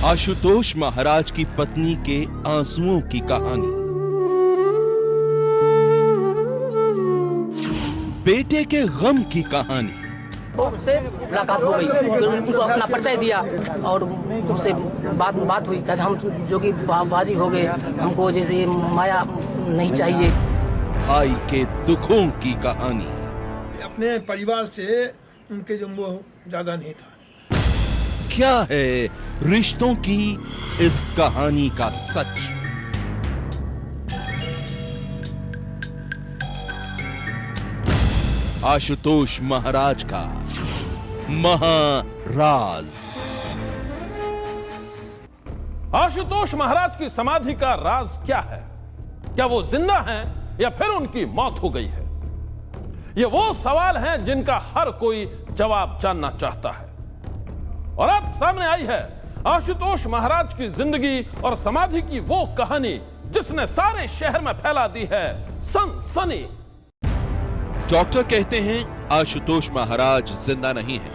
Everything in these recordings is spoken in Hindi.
आशुतोष महाराज की पत्नी के आंसुओं की कहानी। बेटे के गम की कहानी। से मुलाकात हो गई, उनको अपना परिचय दिया और उनसे बात हुई कि हम जो कि बाजी हो गए, हमको जैसे माया नहीं चाहिए। भाई के दुखों की कहानी। अपने परिवार से उनके जो वो ज्यादा नहीं था। क्या है रिश्तों की इस कहानी का सच? आशुतोष महाराज का महाराज। आशुतोष महाराज की समाधि का राज क्या है? क्या वो जिंदा हैं या फिर उनकी मौत हो गई है? ये वो सवाल हैं जिनका हर कोई जवाब जानना चाहता है। और अब सामने आई है आशुतोष महाराज की जिंदगी और समाधि की वो कहानी जिसने सारे शहर में फैला दी है सनसनी। डॉक्टर कहते हैं आशुतोष महाराज जिंदा नहीं है,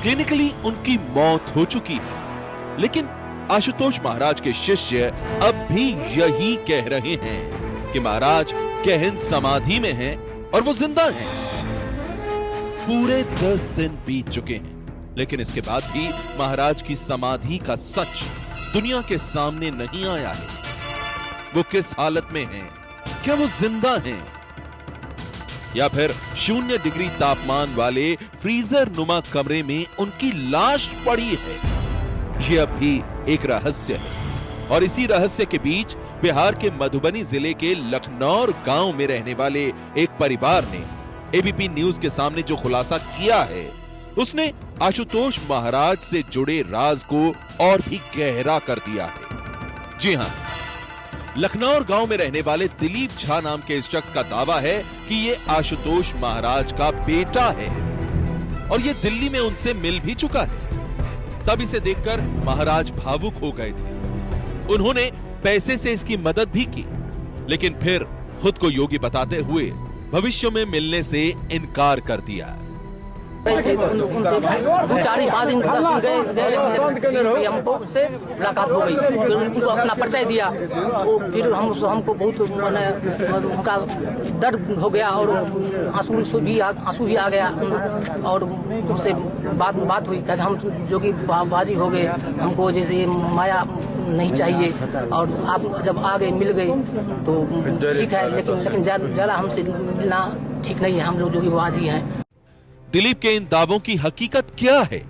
क्लिनिकली उनकी मौत हो चुकी है। लेकिन आशुतोष महाराज के शिष्य अब भी यही कह रहे हैं कि महाराज गहन समाधि में हैं और वो जिंदा हैं। पूरे 10 दिन बीत चुके हैं, लेकिन इसके बाद भी महाराज की समाधि का सच दुनिया के सामने नहीं आया है। वो किस हालत में हैं? क्या वो जिंदा हैं या फिर 0 डिग्री तापमान वाले फ्रीजर नुमा कमरे में उनकी लाश पड़ी है? ये अब भी एक रहस्य है। और इसी रहस्य के बीच बिहार के मधुबनी जिले के लखनौर गांव में रहने वाले एक परिवार ने एबीपी न्यूज के सामने जो खुलासा किया है, उसने आशुतोष महाराज से जुड़े राज को और भी गहरा कर दिया है। जी हां, लखनौर गांव में रहने वाले दिलीप झा नाम के इस शख्स का दावा है कि ये आशुतोष महाराज का बेटा है और ये दिल्ली में उनसे मिल भी चुका है। तब इसे देखकर महाराज भावुक हो गए थे। उन्होंने पैसे से इसकी मदद भी की, लेकिन फिर खुद को योगी बताते हुए भविष्य में मिलने से इनकार कर दिया। उनसे 2-4 दिन 10 दिन गए, हमको उनसे मुलाकात हो गई, उनको अपना परिचय दिया। तो फिर हमको बहुत उनका डर हो गया और आंसू भी आ गया और उनसे बात हुई कि हम जो कि बाजी हो गए, हमको जैसे माया नहीं चाहिए और आप जब आ गए मिल गए तो ठीक है, लेकिन ज्यादा हमसे मिलना ठीक नहीं है। हम लोग जो कि बाजी हैं। दिलीप के इन दावों की हकीकत क्या है,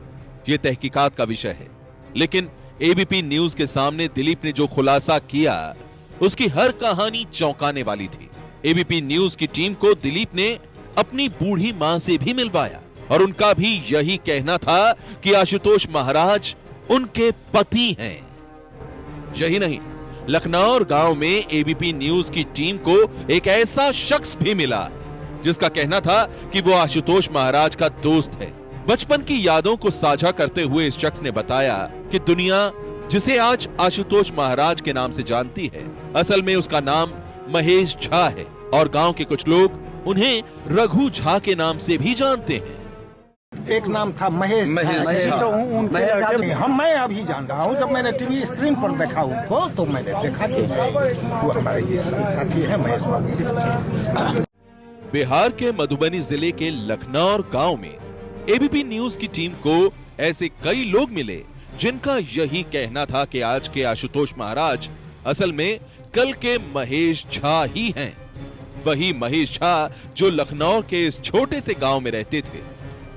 ये तहकीकात का विषय है। लेकिन एबीपी न्यूज के सामने दिलीप ने जो खुलासा किया, उसकी हर कहानी चौंकाने वाली थी। एबीपी न्यूज की टीम को दिलीप ने अपनी बूढ़ी मां से भी मिलवाया और उनका भी यही कहना था कि आशुतोष महाराज उनके पति हैं। यही नहीं, लखनौर गांव में एबीपी न्यूज की टीम को एक ऐसा शख्स भी मिला जिसका कहना था कि वो आशुतोष महाराज का दोस्त है। बचपन की यादों को साझा करते हुए इस शख्स ने बताया कि दुनिया जिसे आज आशुतोष महाराज के नाम से जानती है, असल में उसका नाम महेश झा है और गांव के कुछ लोग उन्हें रघु झा के नाम से भी जानते हैं। एक नाम था महेश। मैं अभी जान रहा हूँ, जब मैंने टीवी स्क्रीन पर देखा उनको तो मैंने देखा कि वो हमारे ये साथी है महेश बाबू। बिहार के मधुबनी जिले के लखनौर गांव में एबीपी न्यूज की टीम को ऐसे कई लोग मिले जिनका यही कहना था कि आज के आशुतोष महाराज असल में कल के महेश झा ही हैं। वही महेश झा जो लखनौर के इस छोटे से गांव में रहते थे,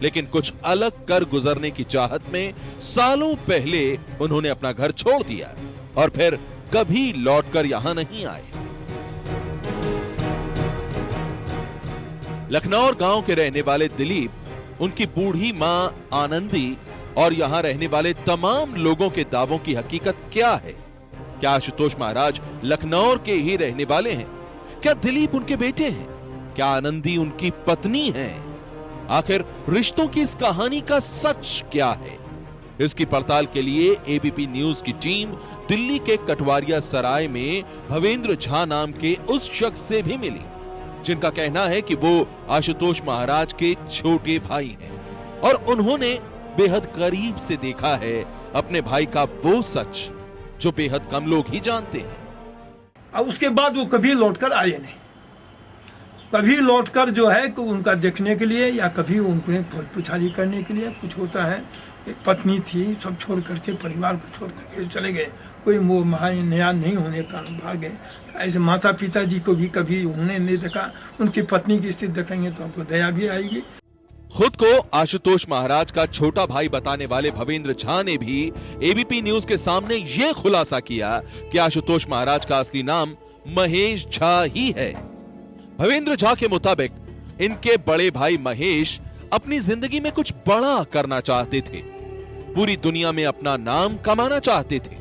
लेकिन कुछ अलग कर गुजरने की चाहत में सालों पहले उन्होंने अपना घर छोड़ दिया और फिर कभी लौटकर यहां नहीं आए। लखनौर गांव के रहने वाले दिलीप, उनकी बूढ़ी मां आनंदी और यहां रहने वाले तमाम लोगों के दावों की हकीकत क्या है? क्या आशुतोष महाराज लखनौर के ही रहने वाले हैं? क्या दिलीप उनके बेटे हैं? क्या आनंदी उनकी पत्नी हैं? आखिर रिश्तों की इस कहानी का सच क्या है? इसकी पड़ताल के लिए एबीपी न्यूज की टीम दिल्ली के कटवारिया सराय में भवेंद्र झा नाम के उस शख्स से भी मिली जिनका कहना है कि वो आशुतोष महाराज के छोटे भाई हैं और उन्होंने बेहद करीब से देखा है अपने भाई का वो सच जो बेहद कम लोग ही जानते हैं। और उसके बाद वो कभी लौटकर आए नहीं, कभी लौटकर जो है कि उनका देखने के लिए या कभी उनके पुछारी करने के लिए कुछ होता है। एक पत्नी थी, सब छोड़ करके, परिवार को छोड़ करके चले गए, कोई मोह माया नया नहीं होने का भाग गए। तो ऐसे माता पिता जी को भी कभी उन्होंने नहीं देखा, उनकी पत्नी की स्थिति देखेंगे तो आपको दया भी आएगी। खुद को आशुतोष महाराज का छोटा भाई बताने वाले भवेंद्र झा ने भी एबीपी न्यूज के सामने यह खुलासा किया कि आशुतोष महाराज का असली नाम महेश झा ही है। भवेंद्र झा के मुताबिक इनके बड़े भाई महेश अपनी जिंदगी में कुछ बड़ा करना चाहते थे, पूरी दुनिया में अपना नाम कमाना चाहते थे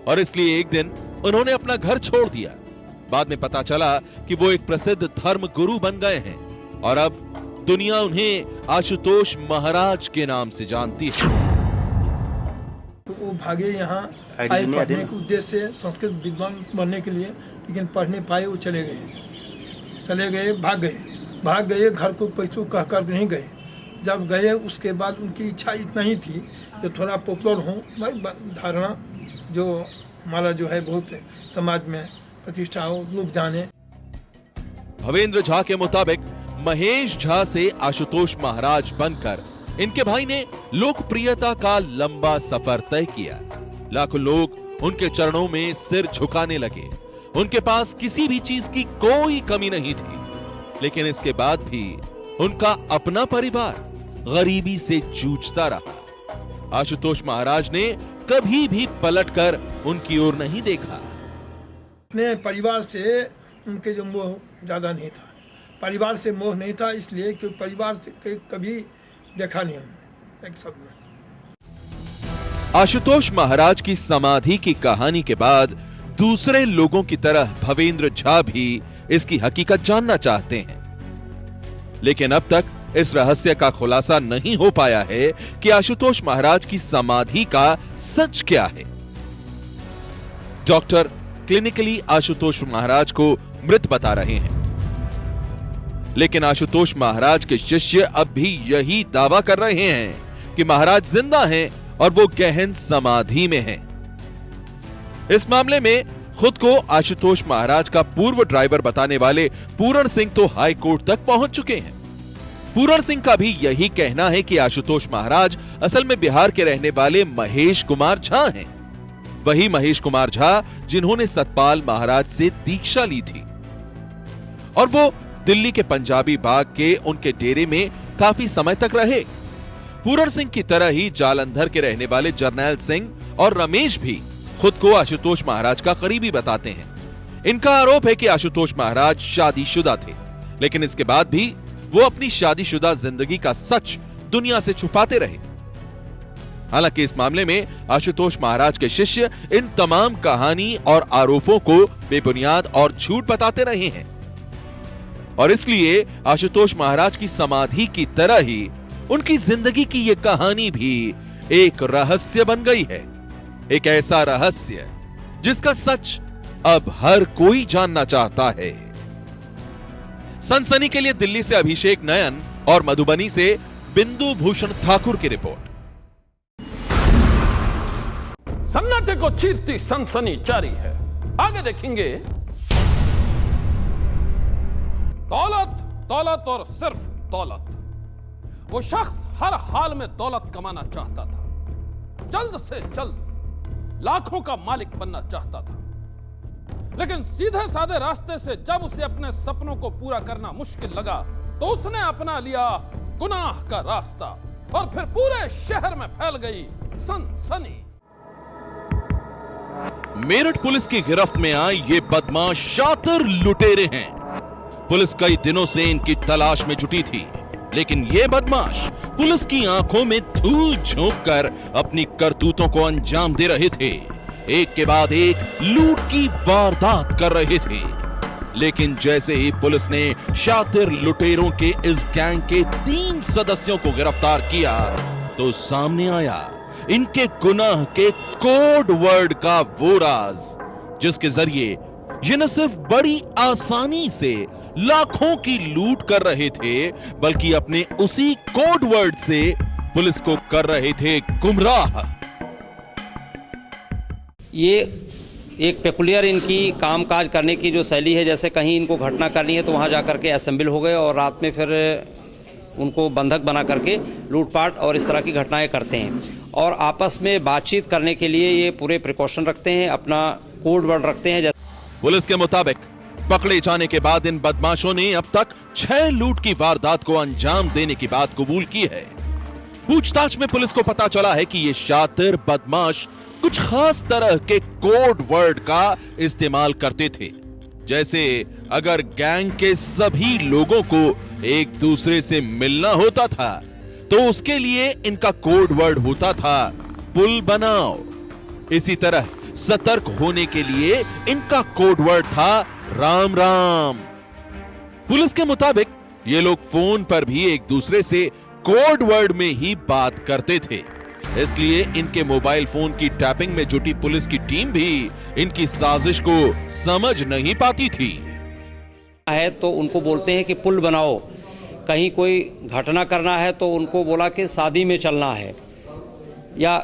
और इसलिए एक दिन उन्होंने अपना घर छोड़ दिया। बाद में पता चला कि वो एक प्रसिद्ध धर्म गुरु बन गए हैं और अब दुनिया उन्हें आशुतोष महाराज के नाम से जानती है। तो वो भागे यहाँ आए पढ़ने के उद्देश्य से, संस्कृत विद्वान बनने के लिए, लेकिन पढ़ नहीं पाए, वो चले गए, भाग गए, घर को पैसों कह कर नहीं गए। जब गए उसके बाद उनकी इच्छा इतना ही थी कि थोड़ा पॉपुलर हो, धारणा जो हमारा जो है बहुत समाज में प्रतिष्ठा हो, लोग जाने। भवेंद्र झा के मुताबिक महेश झा से आशुतोष महाराज बनकर इनके भाई ने लोकप्रियता का लंबा सफर तय किया। लाखों लोग उनके चरणों में सिर झुकाने लगे। उनके पास किसी भी चीज की कोई कमी नहीं थी, लेकिन इसके बाद भी उनका अपना परिवार गरीबी से जूझता रहा। आशुतोष महाराज ने कभी भी पलटकर उनकी ओर नहीं देखा। अपने परिवार से उनके जो मोह ज्यादा नहीं था, परिवार से मोह नहीं था, इसलिए कि परिवार से कभी देखा नहीं हम एक शब्द में। आशुतोष महाराज की समाधि की कहानी के बाद दूसरे लोगों की तरह भवेंद्र झा भी इसकी हकीकत जानना चाहते हैं, लेकिन अब तक इस रहस्य का खुलासा नहीं हो पाया है कि आशुतोष महाराज की समाधि का सच क्या है। डॉक्टर क्लिनिकली आशुतोष महाराज को मृत बता रहे हैं, लेकिन आशुतोष महाराज के शिष्य अब भी यही दावा कर रहे हैं कि महाराज जिंदा हैं और वो गहन समाधि में हैं। इस मामले में खुद को आशुतोष महाराज का पूर्व ड्राइवर बताने वाले पूरण सिंह तो हाई कोर्ट तक पहुंच चुके हैं। पूरण सिंह का भी यही कहना है कि आशुतोष महाराज असल में बिहार के रहने वाले महेश कुमार झा हैं, वही महेश कुमार झा जिन्होंने सतपाल महाराज से दीक्षा ली थी और वो दिल्ली के पंजाबी बाग के उनके डेरे में काफी समय तक रहे। पूरण सिंह की तरह ही जालंधर के रहने वाले जरनैल सिंह और रमेश भी खुद को आशुतोष महाराज का करीबी बताते हैं। इनका आरोप है कि आशुतोष महाराज शादीशुदा थे, लेकिन इसके बाद भी वो अपनी शादीशुदा जिंदगी का सच दुनिया से छुपाते रहे। हालांकि इस मामले में आशुतोष महाराज के शिष्य इन तमाम कहानी और आरोपों को बेबुनियाद और झूठ बताते रहे हैं और इसलिए आशुतोष महाराज की समाधि की तरह ही उनकी जिंदगी की यह कहानी भी एक रहस्य बन गई है, एक ऐसा रहस्य जिसका सच अब हर कोई जानना चाहता है। सनसनी के लिए दिल्ली से अभिषेक नयन और मधुबनी से बिंदु भूषण ठाकुर की रिपोर्ट। सन्नाटे को चीरती सनसनी जारी है। आगे देखेंगे दौलत, दौलत और सिर्फ दौलत। वो शख्स हर हाल में दौलत कमाना चाहता था, जल्द से जल्द लाखों का मालिक बनना चाहता था, लेकिन सीधे साधे रास्ते से जब उसे अपने सपनों को पूरा करना मुश्किल लगा तो उसने अपना लिया गुनाह का रास्ता और फिर पूरे शहर में फैल गई सनसनी। मेरठ पुलिस की गिरफ्त में आए ये बदमाश शातिर लुटेरे हैं। पुलिस कई दिनों से इनकी तलाश में जुटी थी, लेकिन ये बदमाश पुलिस की आंखों में धूल झोंक कर अपनी करतूतों को अंजाम दे रहे थे। एक के बाद एक लूट की वारदात कर रहे थे, लेकिन जैसे ही पुलिस ने शातिर लुटेरों के इस गैंग के 3 सदस्यों को गिरफ्तार किया तो सामने आया इनके गुनाह के कोड वर्ड का वो राज, जिसके जरिए ये न सिर्फ बड़ी आसानी से लाखों की लूट कर रहे थे, बल्कि अपने उसी कोड वर्ड से पुलिस को कर रहे थे गुमराह। ये एक पेकुलियर इनकी कामकाज करने की जो शैली है, जैसे कहीं इनको घटना करनी है तो वहां जाकर के असेंबल हो गए और रात में फिर उनको बंधक बना करके लूटपाट और इस तरह की घटनाएं करते हैं। और आपस में बातचीत करने के लिए ये पूरे प्रिकॉशन रखते हैं, अपना कोड वर्ड रखते हैं। पुलिस के मुताबिक पकड़े जाने के बाद इन बदमाशों ने अब तक 6 लूट की वारदात को अंजाम देने की बात कबूल की है। पूछताछ में पुलिस को पता चला है कि ये शातिर बदमाश कुछ खास तरह के कोड वर्ड का इस्तेमाल करते थे। जैसे अगर गैंग के सभी लोगों को एक दूसरे से मिलना होता था तो उसके लिए इनका कोड वर्ड होता था पुल बनाओ। इसी तरह सतर्क होने के लिए इनका कोड वर्ड था राम राम। पुलिस के मुताबिक ये लोग फोन पर भी एक दूसरे से कोड वर्ड में ही बात करते थे, इसलिए इनके मोबाइल फोन की टैपिंग में जुटी पुलिस की टीम भी इनकी साजिश को समझ नहीं पाती थी। है तो उनको बोलते हैं कि पुल बनाओ, कहीं कोई घटना करना है तो उनको बोला कि शादी में चलना है, या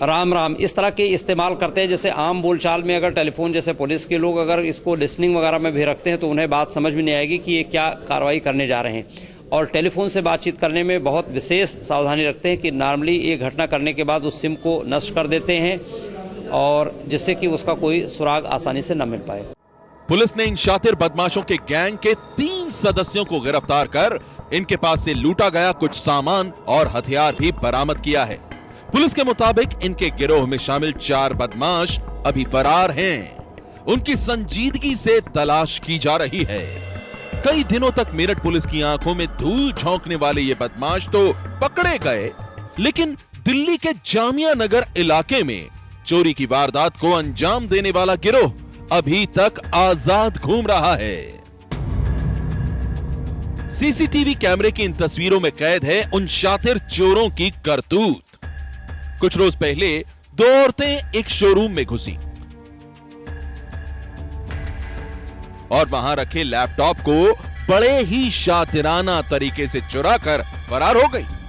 राम राम, इस तरह के इस्तेमाल करते हैं। जैसे आम बोलचाल में अगर टेलीफोन, जैसे पुलिस के लोग अगर इसको लिसनिंग वगैरह में भी रखते हैं तो उन्हें बात समझ में नहीं आएगी कि ये क्या कार्रवाई करने जा रहे हैं। और टेलीफोन से बातचीत करने में बहुत विशेष सावधानी रखते हैं कि नॉर्मली ये घटना करने के बाद उस सिम को नष्ट कर देते हैं और जिससे कि उसका कोई सुराग आसानी से न मिल पाए। पुलिस ने इन शातिर बदमाशों के गैंग के 3 सदस्यों को गिरफ्तार कर इनके पास से लूटा गया कुछ सामान और हथियार भी बरामद किया है। पुलिस के मुताबिक इनके गिरोह में शामिल 4 बदमाश अभी फरार हैं। उनकी संजीदगी से तलाश की जा रही है। कई दिनों तक मेरठ पुलिस की आंखों में धूल झोंकने वाले ये बदमाश तो पकड़े गए, लेकिन दिल्ली के जामिया नगर इलाके में चोरी की वारदात को अंजाम देने वाला गिरोह अभी तक आजाद घूम रहा है। सीसीटीवी कैमरे की इन तस्वीरों में कैद है उन शातिर चोरों की करतूत। कुछ रोज पहले 2 औरतें एक शोरूम में घुसी और वहां रखे लैपटॉप को बड़े ही शातिराना तरीके से चुरा कर फरार हो गई।